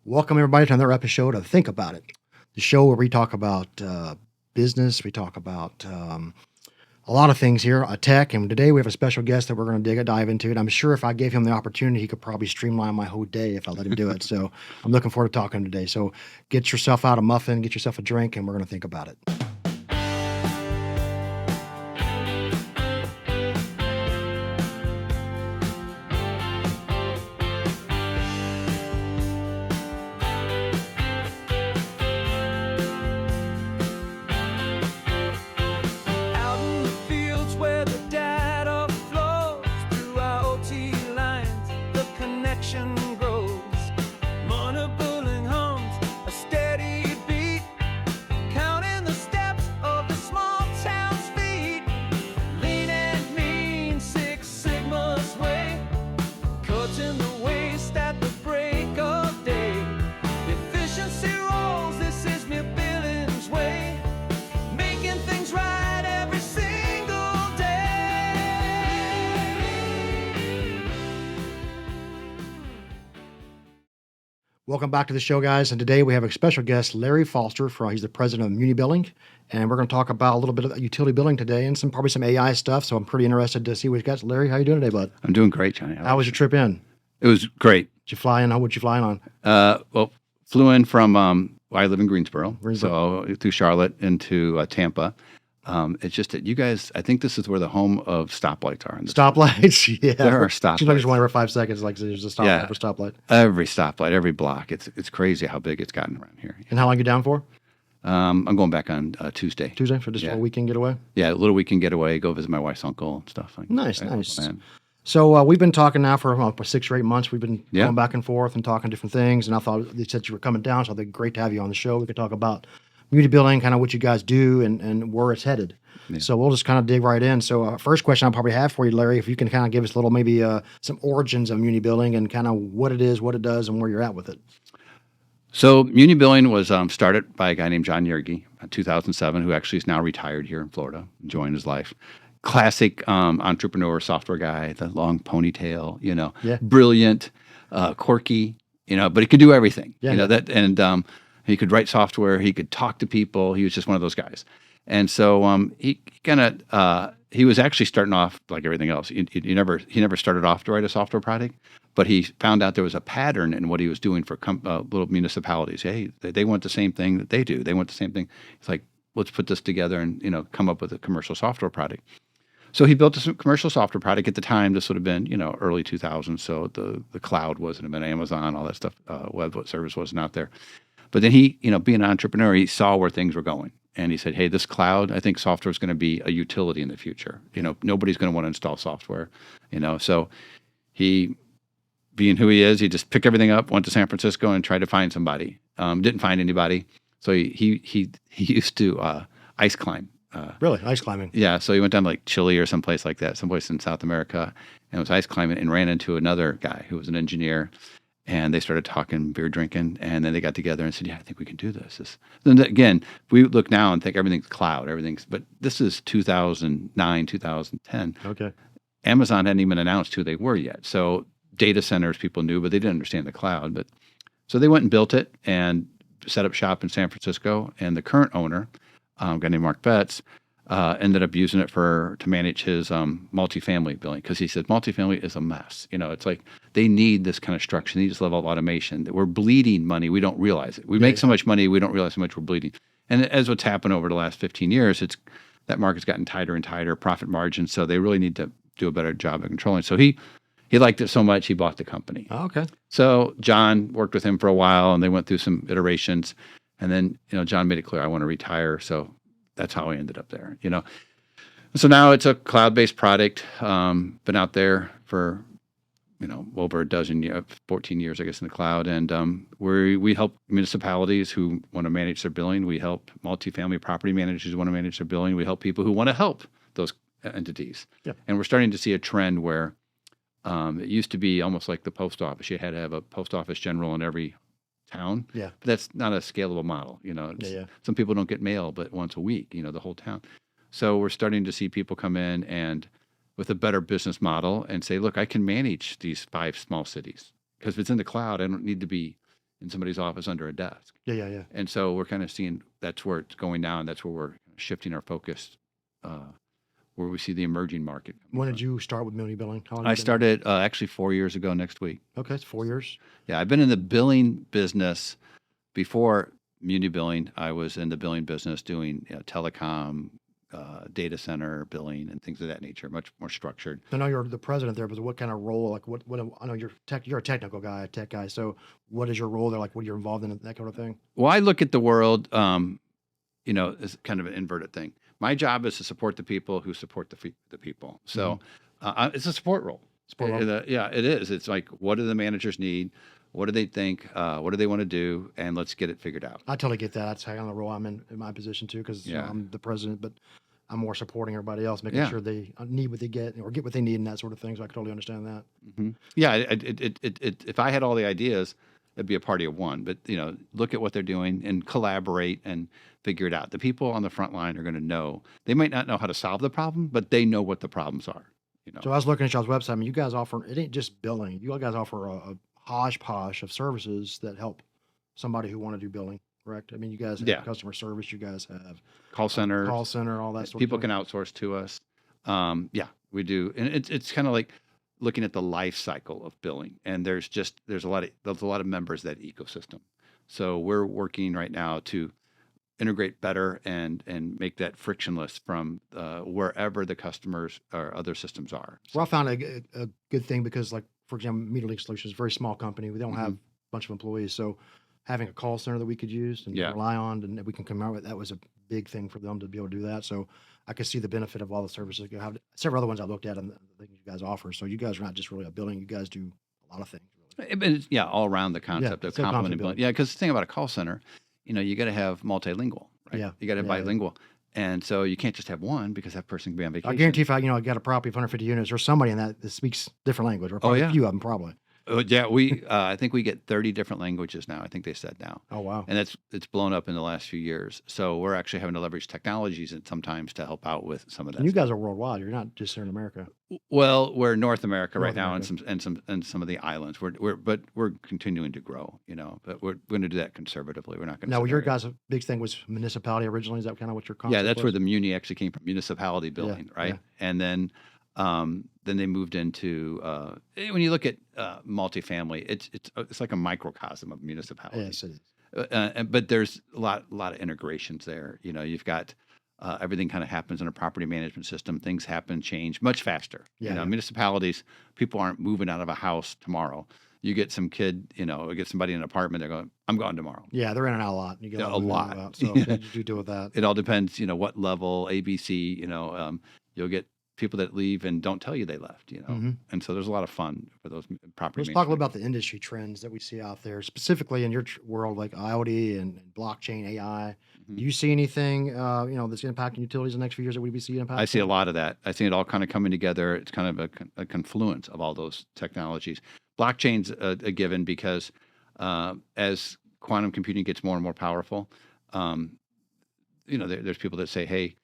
Welcome, everybody, to another episode of Think About It, the show where we talk about business, we talk about a lot of things here, tech, and today we have a special guest that we're going to dive into. And I'm sure if I gave him the opportunity, he could probably streamline my whole day if I let him do it. So I'm looking forward to talking today. So get yourself out a muffin, get yourself a drink, and we're going to think about it. Welcome back to the show, guys. And today we have a special guest, Larry Foster. He's the president of MUNIBILLING, and we're going to talk about a little bit of utility billing today and probably some AI stuff. So I'm pretty interested to see what you got. Larry, how you doing today, bud? I'm doing great, Johnny. How was your trip in? It was great. Did you fly in? What'd you fly in on? Well, flew in from I live in Greensboro, so through Charlotte into Tampa. It's just that you guys, I think this is where the home of stoplights are. Stoplights, yeah. There are stoplights. Seems like there's one every 5 seconds, like there's a stoplight for stoplight. Every stoplight, every block. It's crazy how big it's gotten around here. And how long are you down for? I'm going back on Tuesday. Tuesday for just a weekend getaway? Yeah, a little weekend getaway, go visit my wife's uncle and stuff. Nice. So we've been talking now for 6 or 8 months. We've been going back and forth and talking different things. And I thought they said you were coming down, so I think great to have you on the show. We could talk about MUNIBILLING, kind of what you guys do and where it's headed. Yeah. So we'll just kind of dig right in. So first question I'll probably have for you, Larry, if you can kind of give us a little maybe some origins of MUNIBILLING and kind of what it is, what it does, and where you're at with it. So MUNIBILLING was started by a guy named John Yerge in 2007, who actually is now retired here in Florida, enjoying his life. Classic entrepreneur, software guy, the long ponytail, brilliant, quirky, but he could do everything. He could write software, he could talk to people. He was just one of those guys. And so he was actually starting off like everything else. He never started off to write a software product, but he found out there was a pattern in what he was doing for little municipalities. Hey, they want the same thing that they do. They want the same thing. It's like, let's put this together and come up with a commercial software product. So he built a commercial software product. At the time, this would have been early 2000s. So the cloud wasn't been Amazon, all that stuff. Web service wasn't out there. But then he, being an entrepreneur, he saw where things were going. And he said, hey, this cloud, I think software is going to be a utility in the future. Nobody's going to want to install software, So he, being who he is, he just picked everything up, went to San Francisco and tried to find somebody. Didn't find anybody. So he used to ice climb. Really? Ice climbing? Yeah. So he went down to like Chile or someplace like that, someplace in South America, and was ice climbing and ran into another guy who was an engineer. And they started talking, beer drinking, and then they got together and said, yeah, I think we can do this. Then again, we look now and think everything's cloud, but this is 2009, 2010. Okay. Amazon hadn't even announced who they were yet. So data centers people knew, but they didn't understand the cloud. So they went and built it and set up shop in San Francisco. And the current owner, a guy named Mark Betts, ended up using it to manage his multifamily billing, because he said multifamily is a mess. It's like they need this kind of structure. They need this level of automation. We're bleeding money. We don't realize it. We make so much money, we don't realize how much we're bleeding. And as what's happened over the last 15 years, that market's gotten tighter and tighter, profit margins. So they really need to do a better job of controlling. So he liked it so much, he bought the company. Oh, okay. So John worked with him for a while, and they went through some iterations. And then, John made it clear, I want to retire. So that's how I ended up there, So now it's a cloud-based product. Been out there for, over a dozen, 14 years, I guess, in the cloud. And we help municipalities who want to manage their billing. We help multifamily property managers who want to manage their billing. We help people who want to help those entities. Yeah. And we're starting to see a trend where it used to be almost like the post office. You had to have a post office general in every town. Yeah. But that's not a scalable model. Some people don't get mail but once a week, the whole town. So we're starting to see people come in and with a better business model and say, look, I can manage these 5 small cities, because if it's in the cloud, I don't need to be in somebody's office under a desk. Yeah. And so we're kind of seeing that's where it's going now, and that's where we're shifting our focus, where we see the emerging market. When did you start with Muni Billing? How long I you been there? started actually 4 years ago next week. Okay, it's 4 years. Yeah, I've been in the billing business before Muni Billing. I was in the billing business doing telecom, data center billing, and things of that nature, much more structured. I know you're the president there, but what kind of role? Like what? I know you're a technical guy, a tech guy. So what is your role there? Like what you're involved in that kind of thing? Well, I look at the world, as kind of an inverted thing. My job is to support the people who support the people. So it's a support role. Support role. Yeah, it is. It's like, what do the managers need? What do they think? What do they want to do? And let's get it figured out. I totally get that. That's kind of the role I'm in my position too, because Yeah. I'm the president, but I'm more supporting everybody else, making Yeah. sure they need what they get or get what they need and that sort of thing. So I totally understand that. Yeah, if I had all the ideas, it'd be a party of one. But look at what they're doing and collaborate and figure it out. The people on the front line are going to know. They might not know how to solve the problem, but they know what the problems are. So I was looking at y'all's website. I mean, you guys offer, it ain't just billing. You guys offer a hodgepodge of services that help somebody who want to do billing, correct? I mean, you guys have Yeah. customer service, you guys have Call center. call center, all that sort People of can thing. outsource to us. Yeah, we do, and it's kind of like looking at the life cycle of billing. And there's a lot of members of that ecosystem. So we're working right now to integrate better and make that frictionless from wherever the customers or other systems are. Well, I found a good thing because, like, for example, MediaLink Solutions is a very small company. We don't have a bunch of employees. So having a call center that we could use and Yeah. rely on and that we can come out with, that was a big thing for them to be able to do that. So I could see the benefit of all the services. You have several other ones I looked at and the things you guys offer. So you guys are not just really a billing. You guys do a lot of things. Really. But it's, all around the concept of it's a complementing concept billing. build. Yeah, because the thing about a call center, you got to have multilingual, right? Yeah. You got to have Yeah, yeah. bilingual. And so you can't just have one because that person can be on vacation. I guarantee if I got a property of 150 units, there's somebody in that speaks different language, or probably yeah. a few of them probably. Yeah, we I think we get 30 different languages now. I think they said now. Oh, wow. And it's blown up in the last few years. So we're actually having to leverage technologies and sometimes to help out with some of that. And you guys are worldwide. You're not just here in America. Well, we're North America right now, America. and some of the islands. We're continuing to grow, but we're going to do that conservatively. We're not going to. Now, your guys' big thing was municipality originally. Is that kind of what your concept Yeah, that's was? where the Muni actually came from, municipality billing, right? yeah. And then they moved into when you look at multifamily, it's like a microcosm of municipality. Yes, it is. But there's a lot of integrations there. You've got everything kind of happens in a property management system. Things happen, change much faster. Yeah. Municipalities, people aren't moving out of a house tomorrow. You get some kid, get somebody in an apartment. They're going, I'm going tomorrow. Yeah, they're in and out a lot. You get A of them in and lot. out, so you do deal with that. It all depends, what level, ABC. You'll get people that leave and don't tell you they left. And so there's a lot of fun for those property. Let's talk a little about the industry trends that we see out there, specifically in your world, like IoT and blockchain, AI. Do you see anything, that's impacting utilities in the next few years that we see impact? I see a lot of that. I see it all kind of coming together. It's kind of a confluence of all those technologies. Blockchain's a given because as quantum computing gets more and more powerful, there's people that say, hey,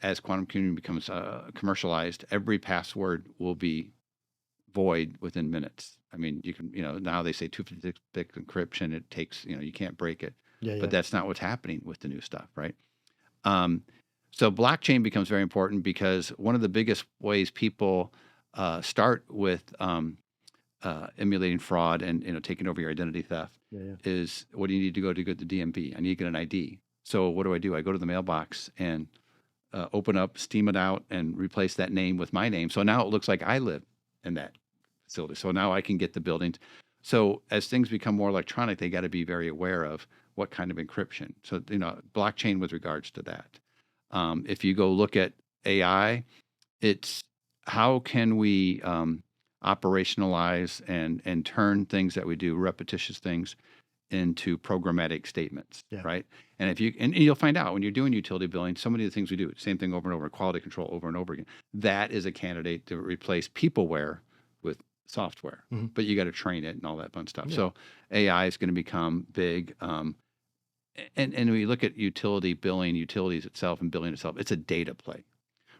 as quantum computing becomes commercialized, every password will be void within minutes. I mean, you can, now they say 256-bit encryption. It takes, you can't break it. Yeah. But that's not what's happening with the new stuff, right? So blockchain becomes very important because one of the biggest ways people start with emulating fraud and taking over your identity theft is, what do you need to go to get the DMV? I need to get an ID. So what do? I go to the mailbox and open up, steam it out, and replace that name with my name. So now it looks like I live in that facility. So now I can get the buildings. So as things become more electronic, they got to be very aware of what kind of encryption. So, blockchain with regards to that. If you go look at AI, it's how can we operationalize and turn things that we do, repetitious things, into programmatic statements, right? And you'll find out when you're doing utility billing, so many of the things we do, same thing over and over, quality control over and over again. That is a candidate to replace peopleware with software, but you got to train it and all that fun stuff. So AI is going to become big. And when you look at utility billing, utilities itself and billing itself, it's a data play,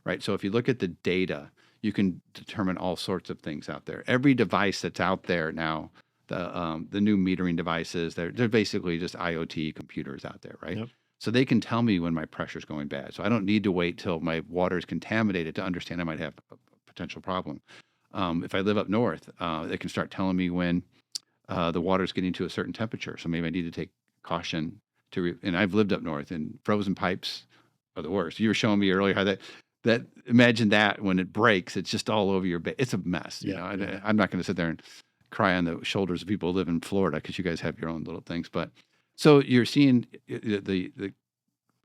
right? So if you look at the data, you can determine all sorts of things out there. Every device that's out there now the new metering devices. They're basically just IoT computers out there, right? Yep. So they can tell me when my pressure's going bad. So I don't need to wait till my water is contaminated to understand I might have a potential problem. If I live up north, they can start telling me when the water's getting to a certain temperature. So maybe I need to take caution and I've lived up north, and frozen pipes are the worst. You were showing me earlier how that imagine that when it breaks, it's just all over your bed. It's a mess. You know, I'm not going to sit there and cry on the shoulders of people who live in Florida because you guys have your own little things. But so you're seeing the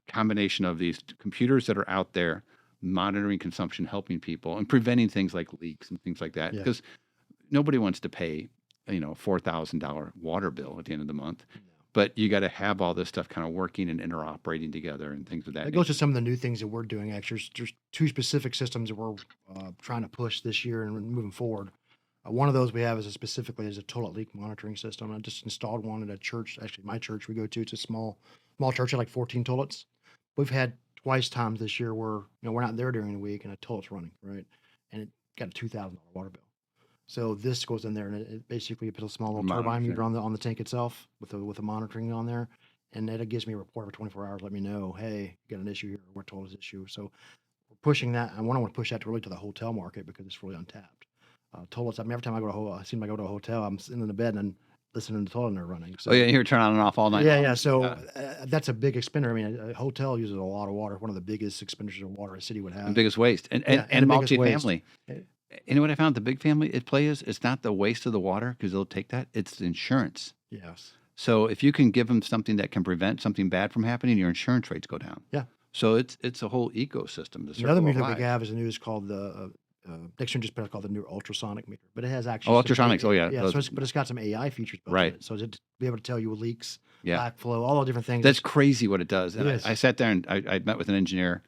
combination of these computers that are out there monitoring consumption, helping people, and preventing things like leaks and things like that. Yeah. Because nobody wants to pay, $4,000 water bill at the end of the month. But you got to have all this stuff kind of working and interoperating together and things of that It goes to some of the new things that we're doing. Actually, there's two specific systems that we're trying to push this year and moving forward. One of those we have is specifically a toilet leak monitoring system. I just installed one at a church. Actually, my church we go to, it's a small church, like 14 toilets. We've had twice times this year where we're not there during the week and a toilet's running, right, and it got a $2,000 water bill. So this goes in there and it basically puts a small little turbine meter on the tank itself with a monitoring on there, and it gives me a report for 24 hours, let me know, hey, you got an issue here, we're told this issue. So we're pushing that. I want to push that to the hotel market because it's really untapped. Toilets. I mean, every time I go to a hotel, I'm sitting in the bed and listening to the toilet and they're running. So, you're turning on and off all night. Yeah. So that's a big expender. I mean, a hotel uses a lot of water. One of the biggest expenditures of water a city would have. The biggest waste. And multifamily. You know what I found? The big family it plays, it's not the waste of the water because they'll take that. It's the insurance. Yes. So if you can give them something that can prevent something bad from happening, your insurance rates go down. Yeah. So it's a whole ecosystem. The other meter that we have is called the next one just called the new ultrasonic meter, but it has actually ultrasonics. Yeah, but it's got some AI features built in it, so to be able to tell you leaks, backflow, all the different things. That's crazy what it does. And I sat there and I met with an engineer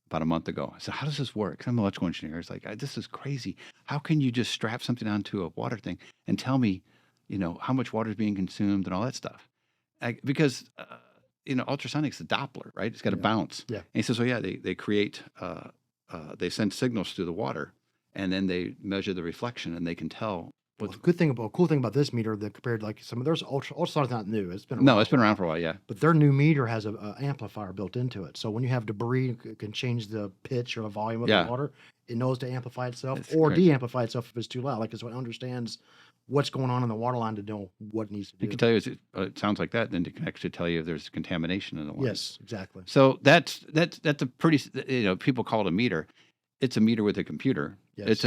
about a month ago. I said, "How does this work?" 'Cause I'm an electrical engineer. It's like, this is crazy. How can you just strap something onto a water thing and tell me, how much water is being consumed and all that stuff? Because ultrasonics, the Doppler, right? It's got to bounce. Yeah. And he says, they create. They send signals through the water, and then they measure the reflection, and they can tell. Cool thing about this meter that compared to like some of there's ultrasonic's not new. It's been around. It's been around for a while, yeah. But their new meter has an amplifier built into it, so when you have debris, it can change the pitch or the volume of the water. It knows to amplify itself or de-amplify itself if it's too loud. Like it understands what's going on in the water line to know what it needs to do. It can tell you it sounds like that, then it can actually tell you if there's contamination in the water. Yes, exactly. So that's a pretty people call it a meter. It's a meter with a computer. Yes.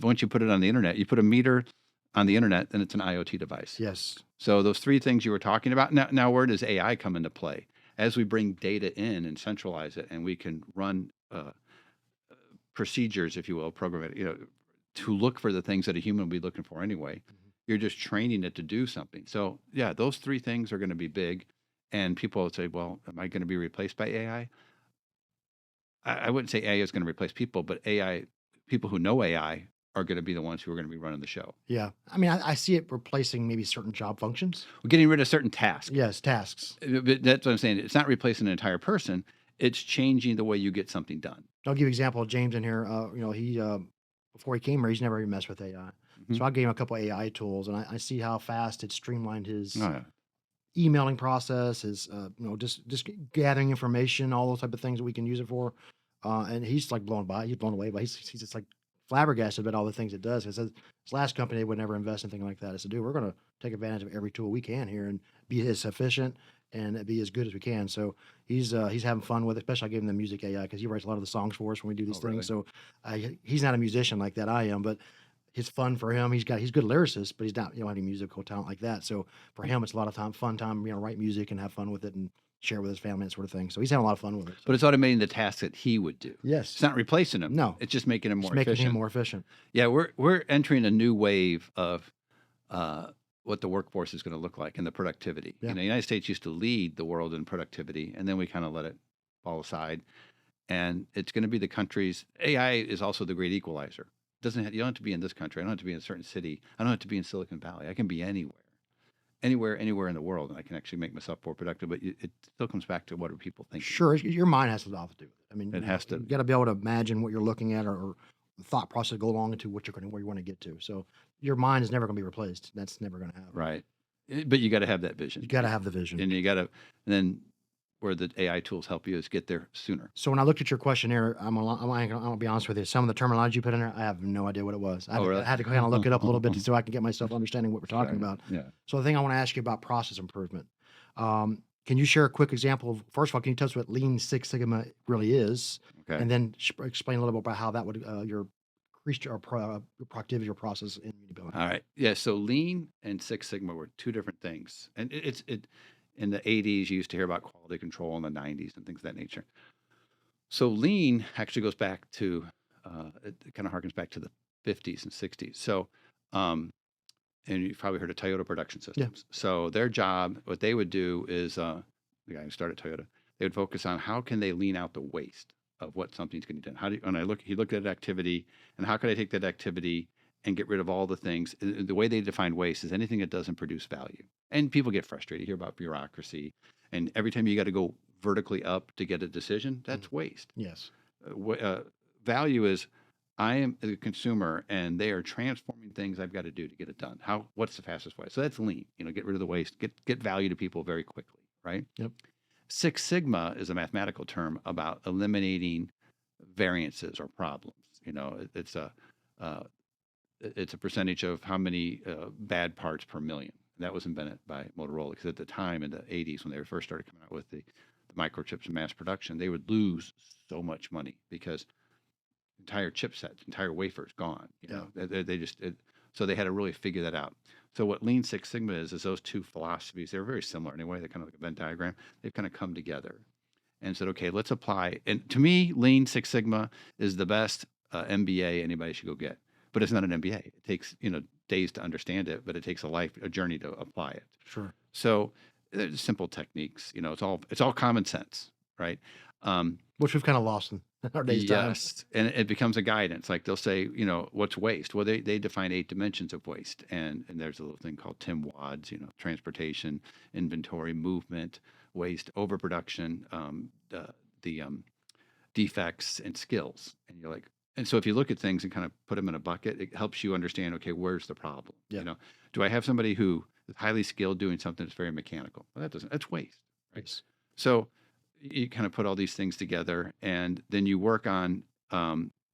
Once you put it on the internet, you put a meter on the internet, then it's an IoT device. Yes. So those three things you were talking about. Now where does AI come into play? As we bring data in and centralize it, and we can run procedures, if you will, program it, to look for the things that a human would be looking for anyway. Mm-hmm. You're just training it to do something. So yeah, those three things are going to be big. And people would say, well, am I going to be replaced by AI? I wouldn't say AI is going to replace people, but people who know AI are going to be the ones who are going to be running the show. Yeah. I mean, I see it replacing maybe certain job functions. We're getting rid of certain tasks. Yes, tasks. But that's what I'm saying. It's not replacing an entire person. It's changing the way you get something done. I'll give you an example of James in here. He before he came here, he's never even messed with AI. Mm-hmm. So I gave him a couple of AI tools, and I see how fast it streamlined his emailing process, his just gathering information, all those type of things that we can use it for. And he's like blown away by. He's just like flabbergasted about all the things it does. Because his last company would never invest in anything like that. I said, dude, we're going to take advantage of every tool we can here and be as efficient and be as good as we can. So he's having fun with it. Especially I gave him the music AI because he writes a lot of the songs for us when we do these things. Really? So he's not a musician like that I am, but it's fun for him. He's good lyricist, but he's not any musical talent like that. So for him, it's a lot of fun time, write music and have fun with it and share with his family and sort of thing. So he's having a lot of fun with it. So. But it's automating the tasks that he would do. Yes. It's not replacing him. No. It's just making him more efficient. Making him more efficient. Yeah, we're entering a new wave of what the workforce is going to look like and the productivity. Yeah. The United States used to lead the world in productivity, and then we kind of let it fall aside. And it's going to be the countries. AI is also the great equalizer. You don't have to be in this country. I don't have to be in a certain city. I don't have to be in Silicon Valley. I can be anywhere in the world, and I can actually make myself more productive. But it still comes back to what are people thinking? Sure, your mind has a lot to do with it. I mean, it has to. You got to be able to imagine what you're looking at, or thought process to go along into where you want to get to. So your mind is never going to be replaced. That's never going to happen. Right. But you got to have that vision. You got to have the vision. And you got to, and then where the AI tools help you is get there sooner. So when I looked at your questionnaire, I'm gonna be honest with you. Some of the terminology you put in there, I have no idea what it was. Really? I had to kind of look it up a little bit so I can get myself understanding what we're talking about. Yeah. So the thing I want to ask you about process improvement. Can you share a quick example of, first of all, can you tell us what Lean Six Sigma really is? Okay. And then explain a little bit about how that would increase your productivity or process in MUNIBILLING. All right. Yeah. So Lean and Six Sigma were two different things. And it's in the 80s, you used to hear about quality control in the 90s and things of that nature. So Lean actually goes back to, it kind of harkens back to the 50s and 60s. So, and you've probably heard of Toyota Production Systems. Yeah. So their job, what they would do is, the guy who started Toyota, they would focus on how can they lean out the waste of what something's getting done. He looked at activity and how could I take that activity and get rid of all the things. The way they define waste is anything that doesn't produce value. And people get frustrated. You hear about bureaucracy. And every time you got to go vertically up to get a decision, that's waste. Yes. Value is I am the consumer and they are transforming things I've got to do to get it done. What's the fastest way? So that's lean, get rid of the waste, get value to people very quickly, right? Yep. Six Sigma is a mathematical term about eliminating variances or problems. It's a percentage of how many bad parts per million. That was invented by Motorola because at the time in the 80s when they first started coming out with the microchips in mass production, they would lose so much money because entire chipsets, entire wafers gone. So they had to really figure that out. So what Lean Six Sigma is those two philosophies. They're very similar anyway. They're kind of like a Venn diagram. They've kind of come together and said, okay, let's apply. And to me, Lean Six Sigma is the best MBA anybody should go get. But it's not an MBA. It takes days to understand it, but it takes a journey to apply it. Sure. So there's simple techniques. It's all common sense, right? Which we've kind of lost in our days. Yes, and it becomes a guidance. Like they'll say, what's waste? Well, they define 8 dimensions of waste, and there's a little thing called TIM-WADs. Transportation, inventory, movement, waste, overproduction, the defects, and skills. And you're like. And so if you look at things and kind of put them in a bucket, it helps you understand, okay, where's the problem? Yeah. Do I have somebody who is highly skilled doing something that's very mechanical? Well, that's waste, right? Yes. So you kind of put all these things together and then you work on,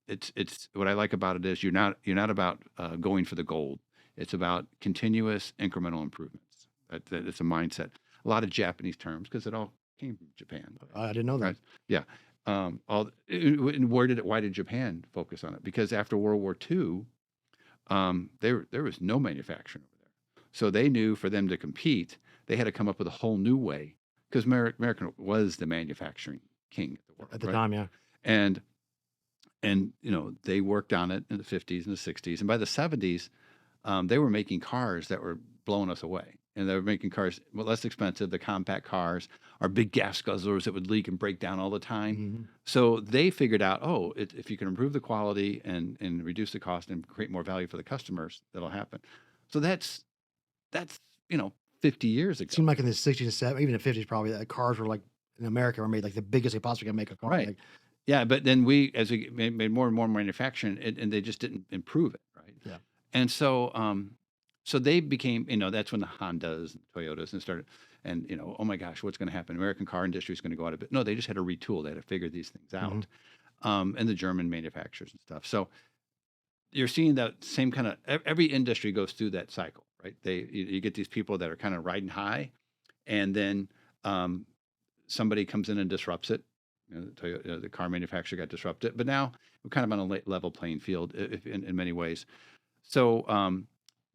it's what I like about it is you're not about going for the gold. It's about continuous incremental improvements. It's a mindset. A lot of Japanese terms because it all came from Japan. I didn't know that. Right? Yeah. Why did Japan focus on it? Because after World War II, there was no manufacturing over there. So they knew for them to compete, they had to come up with a whole new way because America was the manufacturing king of the world. At the time, yeah. And they worked on it in the 50s and the 60s. And by the 70s, they were making cars that were blowing us away. And they were making cars less expensive. The compact cars are big gas guzzlers that would leak and break down all the time. Mm-hmm. So they figured out, if you can improve the quality and reduce the cost and create more value for the customers, that'll happen. So that's 50 years ago. It seemed like in the 60s and 70s, even the 50s, probably cars were like in America were made like the biggest they possibly can make a car. Right. Like, yeah, but then as we made more and more manufacturing, and they just didn't improve it, right? Yeah. And so they became, that's when the Hondas and Toyotas and started, and oh my gosh, what's going to happen? American car industry is going to go out of it. No, they just had to retool. They had to figure these things out, and the German manufacturers and stuff. So you're seeing that same kind of every industry goes through that cycle, right? You get these people that are kind of riding high, and then somebody comes in and disrupts it. The car manufacturer got disrupted, but now we're kind of on a level playing field in many ways. So.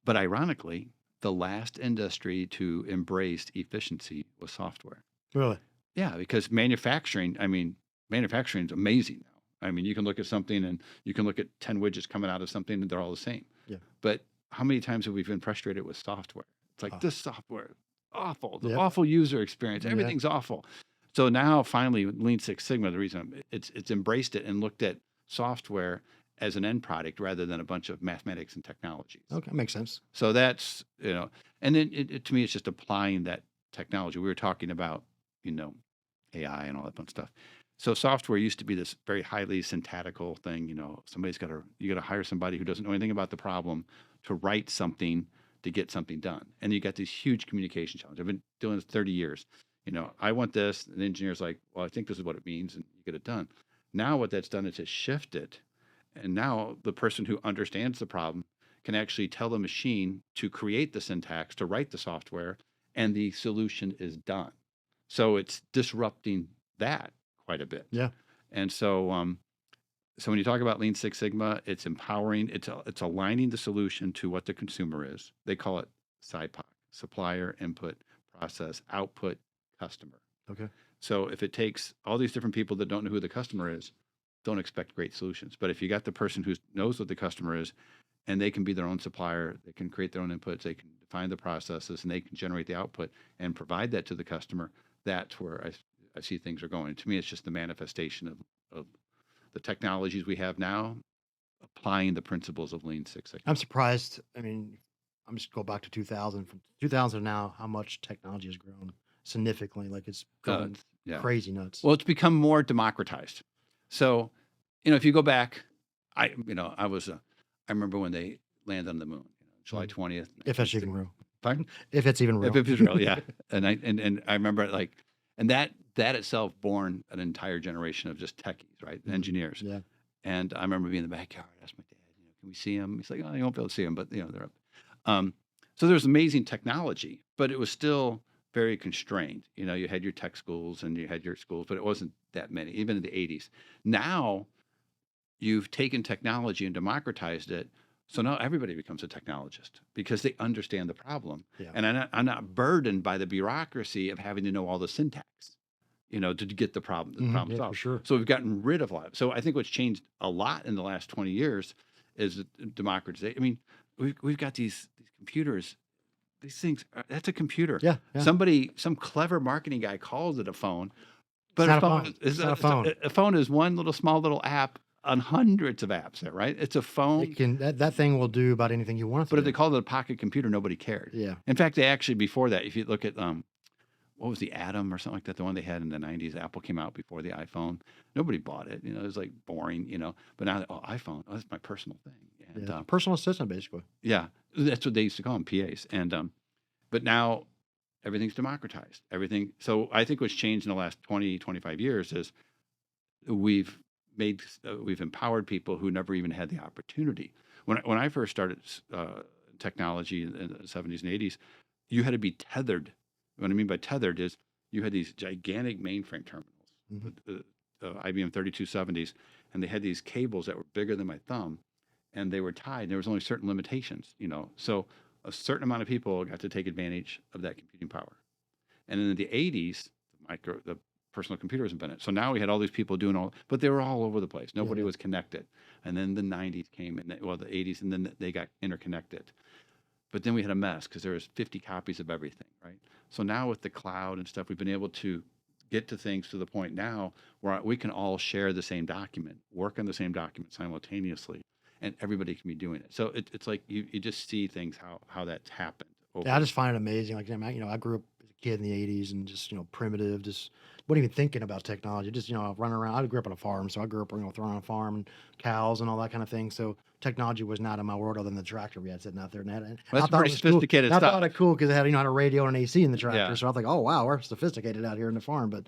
But ironically, the last industry to embrace efficiency was software. Really? Yeah, because manufacturing is amazing now. You can look at something and you can look at 10 widgets coming out of something and they're all the same. Yeah. But how many times have we been frustrated with software? It's like, this software, awful, the Yep. awful user experience, everything's awful. So now finally Lean Six Sigma, the reason it's embraced it and looked at software as an end product rather than a bunch of mathematics and technologies. Okay, makes sense. So that's, and then to me, it's just applying that technology. We were talking about, AI and all that fun stuff. So software used to be this very highly syntactical thing. You got to hire somebody who doesn't know anything about the problem to write something to get something done. And you got these huge communication challenges. I've been doing this 30 years. I want this. And the engineer's like, well, I think this is what it means. And you get it done. Now what that's done is it's shifted. And now the person who understands the problem can actually tell the machine to create the syntax, to write the software, and the solution is done. So it's disrupting that quite a bit. Yeah. And so when you talk about Lean Six Sigma, it's empowering, it's aligning the solution to what the consumer is. They call it SIPOC, supplier, input, process, output, customer. Okay. So if it takes all these different people that don't know who the customer is, don't expect great solutions. But if you got the person who knows what the customer is, and they can be their own supplier, they can create their own inputs, they can define the processes, and they can generate the output and provide that to the customer, that's where I see things are going. To me, it's just the manifestation of the technologies we have now, applying the principles of Lean Six Sigma. I'm surprised. I mean, I'm just go back to 2000. From 2000 to now, how much technology has grown significantly. Like it's going crazy nuts. Well, it's become more democratized. So, if you go back, I remember when they landed on the moon, July 20th. If that's even real. Pardon? If it's even real. If it's real, yeah. And I remember and that itself born an entire generation of just techies, right? Engineers. Yeah. And I remember being in the backyard, I asked my dad, can we see him? He's like, oh, you won't be able to see him, but they're up. So there's amazing technology, but it was still very constrained. You had your tech schools and you had your schools, but it wasn't that many, even in the 80s. Now you've taken technology and democratized it. So now everybody becomes a technologist because they understand the problem. Yeah. And I'm not burdened by the bureaucracy of having to know all the syntax, to get the problem solved. For sure. So we've gotten rid of a lot. So I think what's changed a lot in the last 20 years is democratization. I mean, we've got these computers. These things, that's a computer. Yeah. Some clever marketing guy calls it a phone. But It's not a phone. A phone is one small little app on hundreds of apps there, right? It's a phone. It can that thing will do about anything you want it to But if do. they called it a pocket computer, nobody cared. Yeah. In fact, they actually, before that, if you look at what was the Atom or something like that, the one they had in the 90s, Apple came out before the iPhone. Nobody bought it. It was like boring, But now, iPhone, that's my personal thing. And personal assistant, basically. Yeah, that's what they used to call them, PAs. And but now everything's democratized. Everything. So I think what's changed in the last 20, 25 years is we've empowered people who never even had the opportunity. When I first started technology in the 70s and 80s, you had to be tethered. What I mean by tethered is you had these gigantic mainframe terminals, IBM 3270s, and they had these cables that were bigger than my thumb, and they were tied. And there was only certain limitations, So a certain amount of people got to take advantage of that computing power. And in the 80s, the personal computers invented. So now we had all these people doing but they were all over the place. Nobody was connected. And then the 90s came, the 80s, and then they got interconnected. But then we had a mess because there was 50 copies of everything, right? So now with the cloud and stuff, we've been able to get to things to the point now where we can all share the same document, work on the same document simultaneously, and everybody can be doing it. So it's like you just see things, how that's happened. I just find it amazing. Like, I grew up as a kid in the 80s and just, primitive, just wasn't even thinking about technology. Just, running around. I grew up on a farm, so I grew up, throwing on a farm and cows and all that kind of thing. So technology was not in my world other than the tractor we had sitting out there. And that's pretty sophisticated stuff. stuff. I thought it cool because it had, had a radio and an AC in the tractor. Yeah. So I was like, oh, wow, we're sophisticated out here in the farm. But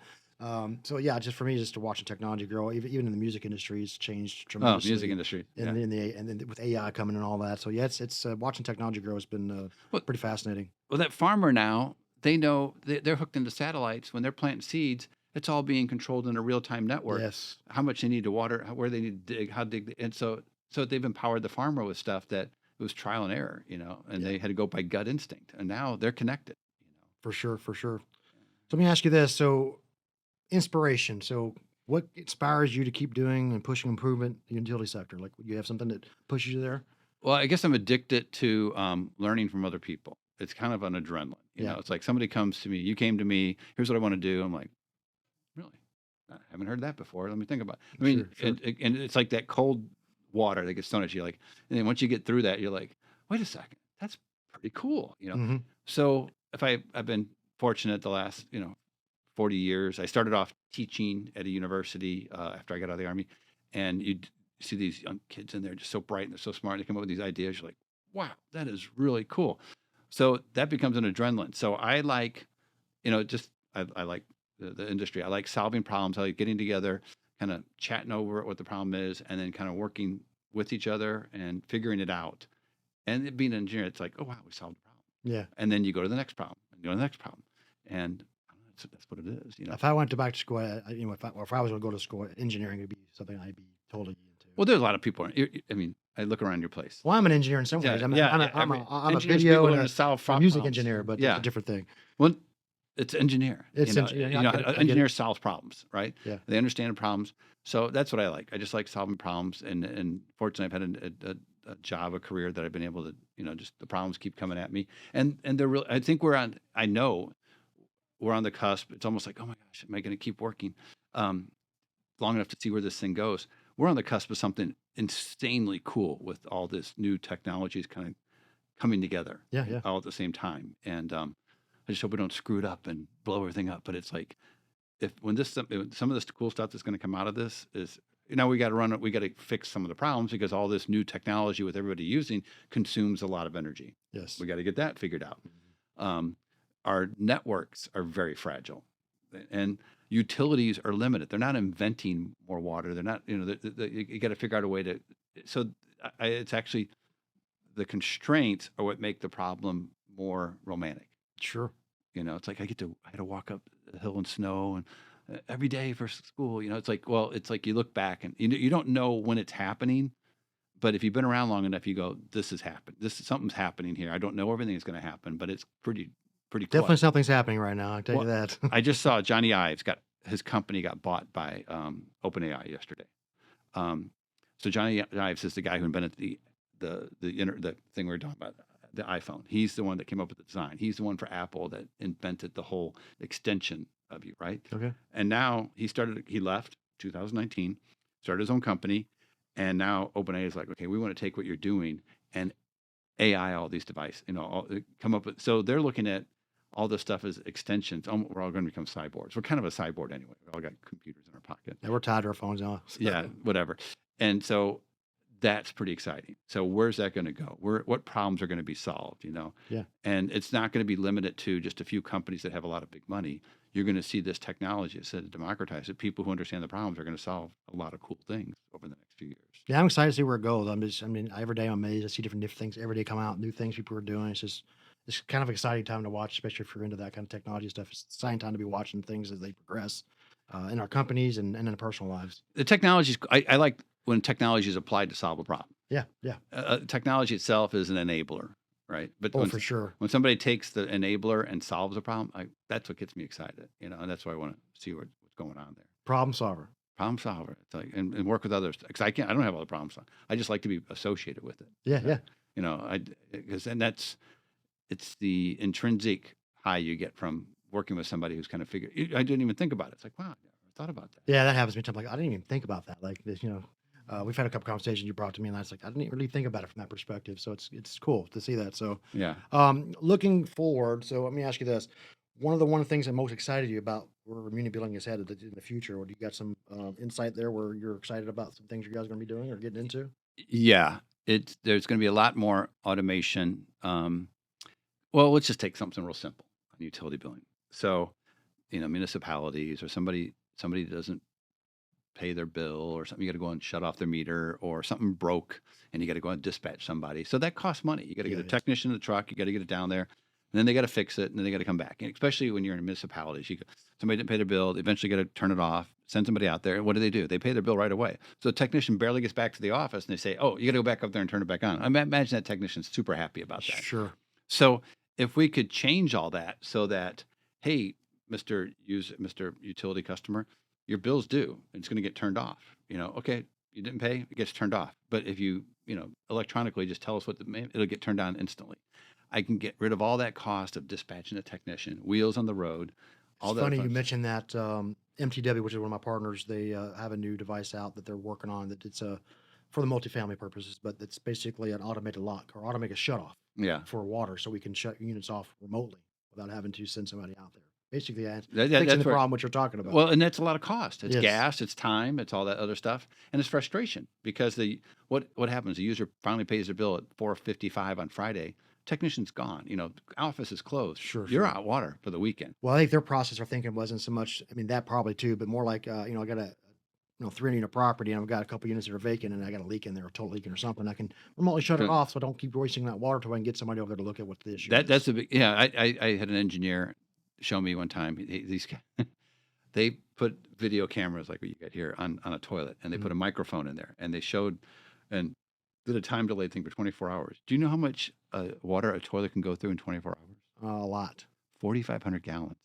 so yeah, just for me, just to watch the technology grow, even in the music industry, it's changed tremendously. Oh, music industry, and then with AI coming and all that. So yeah, it's watching technology grow has been pretty fascinating. Well, that farmer now, they know they're hooked into satellites. When they're planting seeds, it's all being controlled in a real time network. Yes, how much they need to water, where they need to dig, how dig, and so they've empowered the farmer with stuff that it was trial and error, and they had to go by gut instinct, and now they're connected. For sure. So let me ask you this: so inspiration. So what inspires you to keep doing and pushing improvement in the utility sector? Like, you have something that pushes you there? Well, I guess I'm addicted to learning from other people. It's kind of an adrenaline. You know, it's like somebody comes to me, you came to me, here's what I want to do. I'm like, really? I haven't heard that before. Let me think about it. I mean, Sure. and it's like that cold water that gets thrown at you. Like, and then once you get through that, you're like, wait a second, that's pretty cool. Mhm. So if I've been fortunate the last, 40 years. I started off teaching at a university after I got out of the Army, and you see these young kids in there just so bright and they're so smart. And they come up with these ideas. You're like, wow, that is really cool. So that becomes an adrenaline. So I like, I like the industry. I like solving problems. I like getting together, kind of chatting over what the problem is, and then kind of working with each other and figuring it out. And being an engineer, it's like, oh wow, we solved the problem. Yeah. And then you go to the next problem, and go to the next problem, and I don't know, that's what it is. If I went back to school, if I was going to go to school, engineering would be something I'd be totally into. Well, there's a lot of people. I mean, I look around your place. Well, I'm an engineer in some ways. I'm a video and a music engineer, but it's a different thing. Well, it's engineer. It's engineers solve problems, right? Yeah. They understand the problems. So that's what I like. I just like solving problems, and fortunately, I've had a job, a career that I've been able to, just the problems keep coming at me, and they're real. I think I know we're on the cusp. It's almost like, oh my gosh, am I going to keep working long enough to see where this thing goes? We're on the cusp of something insanely cool with all this new technologies kind of coming together, all at the same time, and I just hope we don't screw it up and blow everything up. But it's like, when some of this cool stuff that's going to come out of this is, we got to fix some of the problems because all this new technology with everybody using consumes a lot of energy. Yes. We got to get that figured out. Our networks are very fragile, and utilities are limited. They're not inventing more water. They're not, you got to figure out a way to, so it's actually the constraints are what make the problem more romantic. Sure. It's like I had to walk up the hill in snow and every day for school. It's like you look back and you don't know when it's happening, but if you've been around long enough, you go, this has happened. Something's happening here. I don't know everything is going to happen, but it's pretty cool. Definitely something's happening right now. I'll tell you that. I just saw Johnny Ives his company got bought by OpenAI yesterday. So Johnny Ives is the guy who invented the thing we were talking about, the iPhone. He's the one that came up with the design. He's the one for Apple that invented the whole extension of you, right? Okay. And now he left 2019, started his own company, and now OpenAI is like, okay, we want to take what you're doing and AI all these devices, come up with. So they're looking at all this stuff as extensions. We're all going to become cyborgs. We're kind of a cyborg anyway. We all got computers in our pocket. Yeah, we're tied to our phones now. Yeah, whatever. And so that's pretty exciting. So where's that going to go? What problems are going to be solved, Yeah. And it's not going to be limited to just a few companies that have a lot of big money. You're going to see this technology, instead of democratize it, people who understand the problems are going to solve a lot of cool things over the next few years. Yeah, I'm excited to see where it goes. Every day I'm amazed. I see different things every day come out, new things people are doing. It's kind of exciting time to watch, especially if you're into that kind of technology stuff. It's exciting time to be watching things as they progress in our companies and in our personal lives. The technologies, I like when technology is applied to solve a problem. Yeah, yeah. Technology itself is an enabler, right? But for sure. When somebody takes the enabler and solves a problem, that's what gets me excited, and that's why I want to see what's going on there. Problem solver. Problem solver. It's like, and work with others, because I don't have all the problems. I just like to be associated with it. Yeah, yeah. It's the intrinsic high you get from working with somebody who's kind of I didn't even think about it. It's like, wow, I never thought about that. Yeah, that happens to me. I'm like, I didn't even think about that. Like this, we've had a couple conversations you brought to me, and I was like, I didn't really think about it from that perspective. So it's cool to see that. So yeah. Looking forward. So let me ask you this: one of the things that most excited you about where MUNIBILLING is headed in the future, or do you got some insight there where you're excited about some things you guys are going to be doing or getting into? Yeah, there's going to be a lot more automation. Well, let's just take something real simple on utility billing. So, municipalities or somebody doesn't pay their bill or something, you got to go and shut off their meter, or something broke and you got to go and dispatch somebody. So that costs money. You got to get a technician in the truck, you got to get it down there, and then they got to fix it, and then they got to come back. And especially when you're in municipalities, somebody didn't pay their bill, they eventually got to turn it off, send somebody out there. And what do? They pay their bill right away. So the technician barely gets back to the office and they say, oh, you got to go back up there and turn it back on. I imagine that technician's super happy about that. Sure. So if we could change all that so that, hey, Mr. Utility customer, your bill's due, and it's going to get turned off. Okay, you didn't pay, it gets turned off. But if you, electronically just tell us it'll get turned on instantly. I can get rid of all that cost of dispatching a technician, wheels on the road. It's funny you mentioned that MTW, which is one of my partners. They have a new device out that they're working on that it's for the multifamily purposes, but it's basically an automated lock or automated shut off Yeah. for water, so we can shut units off remotely without having to send somebody out there. basically That's fixing the where. problem what you're talking about. Well, and that's a lot of cost. It's Yes. gas, it's time, it's all that other stuff, and it's frustration because what happens? The user finally pays their bill at 4:55 on Friday. Technician's gone. Office is closed. Sure, You're sure. out of water for the weekend. Well, I think their process or thinking wasn't so much. I mean, that probably too, but more like I got a 3 unit property, and I've got a couple units that are vacant, and I got a leak in there, a total leaking or something. I can remotely shut it So off, so I don't keep wasting that water till I can get somebody over there to look at what the issue that's is. a big yeah. I had an engineer show me one time. These guys, they put video cameras like what you got here on a toilet, and they Mhm. put a microphone in there, and they showed and did a time delay thing for 24 hours. Do you know how much water a toilet can go through in 24 hours? A lot. 4,500 gallons.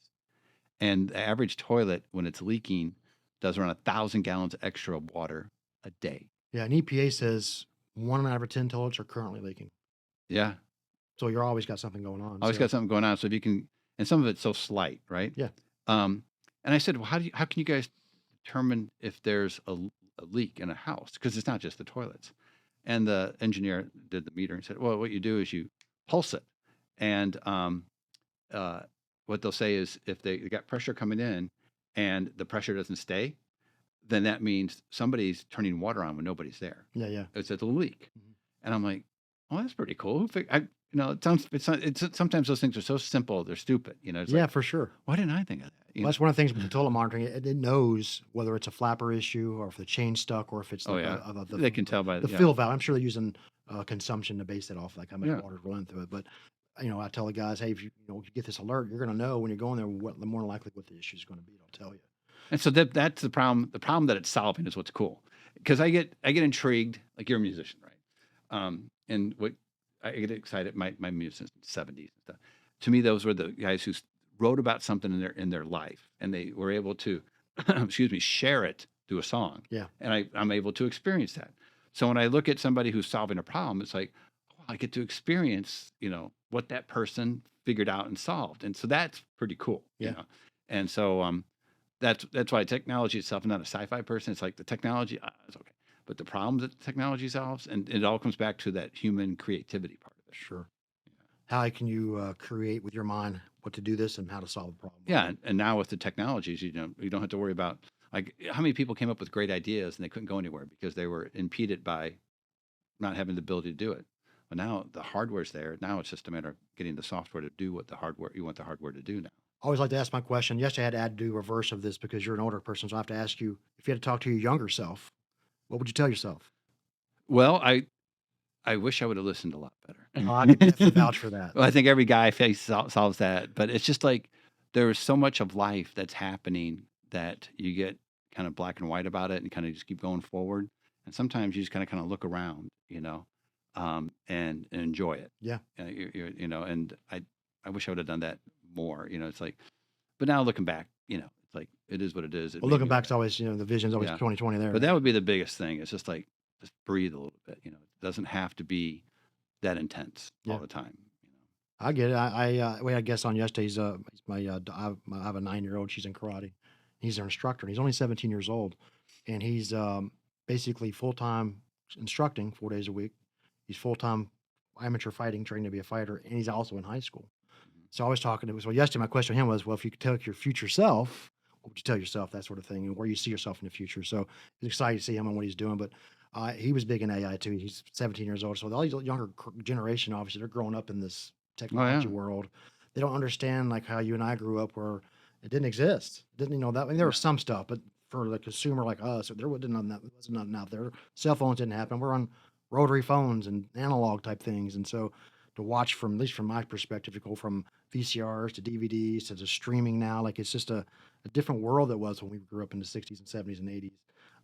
And the average toilet, when it's leaking, does around 1,000 gallons extra of water a day. Yeah, and EPA says 1 out of 10 toilets are currently leaking. Yeah, So you're always got something going on. always So got something going on. So if you can, and some of it's so slight, right? yeah, Um, and I said, well, how can you guys determine if there's a leak in a house? Because it's not just the toilets. And the engineer did the meter and said, well, what you do is you pulse it, and uh, what they'll say is if they got pressure coming in and the pressure doesn't stay, then that means somebody's turning water on when nobody's there. yeah, yeah. It's a leak. Mhm. And I'm like, oh, that's pretty cool. It sounds, it's sometimes those things are so simple, they're stupid. It's Yeah, like, for sure. why didn't I think of that? Well, that's one of the things with the toilet monitoring. It knows whether it's a flapper issue or if the chain's stuck or if it's Oh like yeah, the they can tell by the yeah, fill valve. I'm sure they're using consumption to base it off, like how much yeah. water's running through it. But I tell the guys, hey, if you get this alert, you're going to know when you're going there what the more likely what the issue is going to be. It'll tell you. And so that's the problem. The problem that it's solving is what's cool, because I get intrigued. Like you're a musician, right? And what I get excited. My musicians in the '70s and stuff. To me, those were the guys who wrote about something in their life, and they were able to, excuse me, share it through a song. Yeah, And I'm able to experience that. So when I look at somebody who's solving a problem, it's like, oh, I get to experience, what that person figured out and solved, and so that's pretty cool. yeah. And so that's why technology itself. I'm not a sci-fi person. It's like the technology is okay, but the problems that the technology solves, and it all comes back to that human creativity part of it. Sure. How can you create with your mind what to do this and how to solve the problem? Yeah, and now with the technologies, you don't have to worry about like how many people came up with great ideas and they couldn't go anywhere because they were impeded by not having the ability to do it. But now the hardware's there. Now it's just a matter of getting the software to do what you want the hardware to do now. I always like to ask my question. Yesterday, I had to do reverse of this because you're an older person. So I have to ask you if you had to talk to your younger self, what would you tell yourself? Well, I wish I would have listened a lot better. Oh, I can definitely vouch for that. Well, I think every guy solves that, but it's just like there is so much of life that's happening that you get kind of black and white about it and kind of just keep going forward. And sometimes you just kind of look around, and enjoy it. Yeah. And I wish I would have done that more. It's like, but now looking back, it's like it is what it is. It Well, made looking me back, it's always, the vision's always yeah. 2020 there. But that would be the biggest thing. It's just like just breathe a little bit. It doesn't have to be that intense all Yeah. the time. I get it. We had a guest on yesterday. He's I have a 9-year-old. She's in karate. He's an instructor. And he's only 17 years old, and he's basically full time instructing 4 days a week. He's full time amateur fighting, training to be a fighter, and he's also in high school. So I was talking to him. So yesterday, my question to him was, well, if you could tell your future self, what would you tell yourself, that sort of thing, and where you see yourself in the future. So he's excited to see him and what he's doing. But he was big in AI too. He's 17 years old. So all these younger generation, obviously, they're growing up in this technology world. They don't understand like how you and I grew up, where it didn't exist. It didn't that? I mean, there was some stuff, but for the consumer like us, there wasn't nothing that was nothing out there. Cell phones didn't happen. We're on rotary phones and analog type things, and so to watch from at least from my perspective, to go from VCRs to DVDs to streaming now, like it's just a different world that was when we grew up in the 60s and 70s and 80s.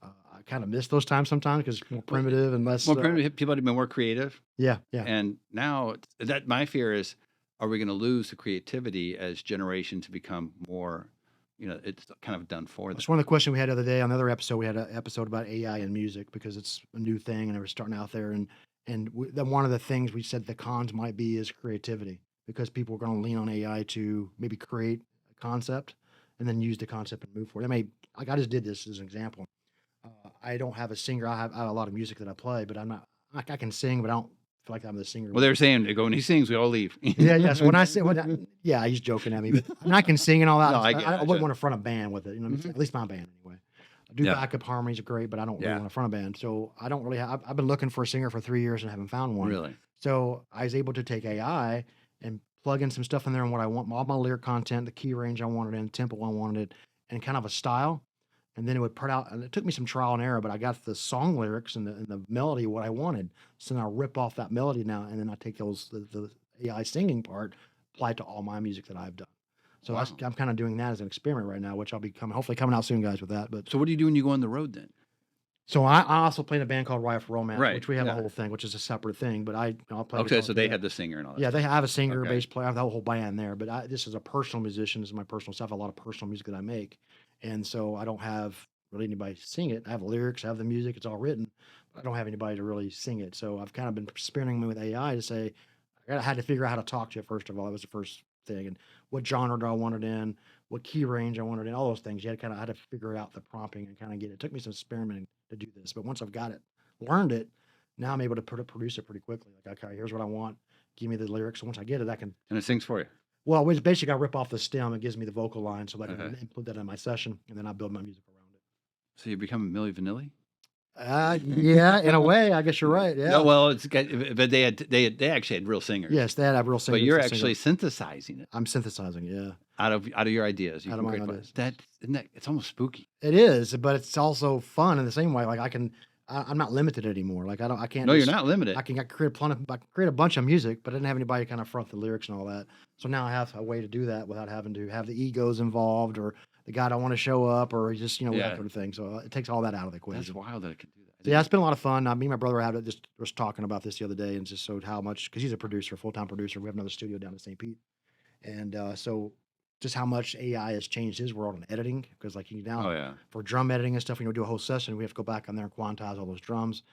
I kind of miss those times sometimes because it's more primitive and less. More primitive. People have been more creative, Yeah, yeah. and now that my fear is, are we going to lose the creativity as generations become more? It's kind of done for them. That's one of the questions we had the other day on the other episode. We had an episode about AI and music because it's a new thing and it was starting out there. And then one of the things we said the cons might be is creativity because people are going to lean on AI to maybe create a concept and then use the concept and move forward. Like I just did this as an example. I don't have a singer. I have a lot of music that I play, but I'm not. I can sing, but I don't feel like I'm the singer. Well, they were saying, they go, when he sings, we all leave. Yeah. So when I say, yeah, he's joking at me, but and I can sing and all that. No, I I, get it, I I wouldn't get want to front a band with it. You know, Mhm. at least my band anyway. I do Yeah. backup harmonies are great, but I don't really Yeah. want to front a band. So I don't really have, I've been looking for a singer for 3 years and haven't found one. Really? So I was able to take AI and plug in some stuff in there and what I want, all my lyric content, the key range I wanted in, tempo I wanted, and kind of a style. And then it would put out, and it took me some trial and error, but I got the song lyrics and the melody, what I wanted. So then I rip off that melody now, and then I take the AI singing part, apply it to all my music that I've done. So Wow. I'm kind of doing that as an experiment right now, which I'll be hopefully coming out soon, guys, with that. But So what do you do when you go on the road then? so I also play in a band called Riot for Romance, Right, which we have yeah. a whole thing, which is a separate thing. But I'll play. Okay, guitar so for they that. have the singer and all that. Yeah, they have a singer, Okay. bass player, I have the whole band there. But this is a personal musician. This is my personal stuff. A lot of personal music that I make, and so I don't have really anybody to sing it. I have lyrics, I have the music, it's all written. But I don't have anybody to really sing it. So I've kind of been experimenting with AI to say I had to figure out how to talk to it first of all. That was the first thing, and what genre do I want it in, what key range I wanted in, all those things. You had to kind of had to figure out the prompting and kind of get it. It took me some experimenting to do this, but once I've got it, learned it, now I'm able to produce it pretty quickly. Like, okay, here's what I want. Give me the lyrics. So once I get it, I can. And it sings for you. Well, it's basically I rip off the stem. It gives me the vocal line, so I can Okay. include that in my session, and then I build my music around it. So you become a Milli Vanilli? Yeah, in a way, I guess you're right. Yeah. No, well, but they actually had real singers. Yes, they have real singers. But you're to sing actually it. synthesizing it I'm synthesizing. Yeah, out of your ideas. You Out can of my create ideas. isn't that it's almost spooky. it is, but it's also fun in the same way. Like I'm not limited anymore. Like I can't. No, you're just- not limited. I can create a bunch of music, but I didn't have anybody kind of front the lyrics and all that. So now I have a way to do that without having to have the egos involved or the guy don't want to show up or just that Yeah. kind of thing. So it takes all that out of the equation. That's wild that it can do that. So yeah, it's been a lot of fun. Me and my brother was talking about this the other day and just showed how much because he's a producer, full time producer. We have another studio down in St. Pete, and so just how much AI has changed his world in editing because like you now Oh yeah. for drum editing and stuff, when you do a whole session, we have to go back on there and quantize all those drums.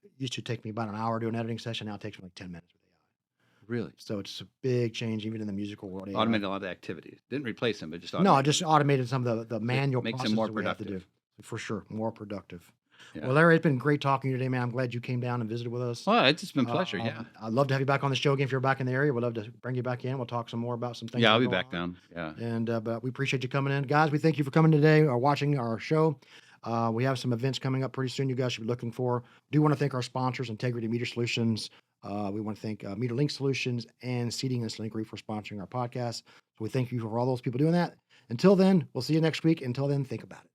It used to take me about an hour to do an editing session. Now it takes me like 10 minutes with AI. Really? So it's a big change, even in the musical world. AI. Automated a lot of activities. Didn't replace them, but just No, I automated. just automated some of the manual makes them processes more that we have to do. productive. For sure, more productive. Yeah. Well, Larry, it's been great talking to you today, man. I'm glad you came down and visited with us. Well, it's just been a pleasure. Yeah. I'd love to have you back on the show again if you're back in the area. We'd love to bring you back in. We'll talk some more about some things. Yeah, that I'll are be going back on. down. Yeah. And but we appreciate you coming in, guys. We thank you for coming today or watching our show. We have some events coming up pretty soon. You guys should be looking for. Do want to thank our sponsors, Integrity Meter Solutions. We want to thank MeterLink Solutions and Seating and Slinkery for sponsoring our podcast. So we thank you for all those people doing that. Until then, we'll see you next week. Until then, think about it.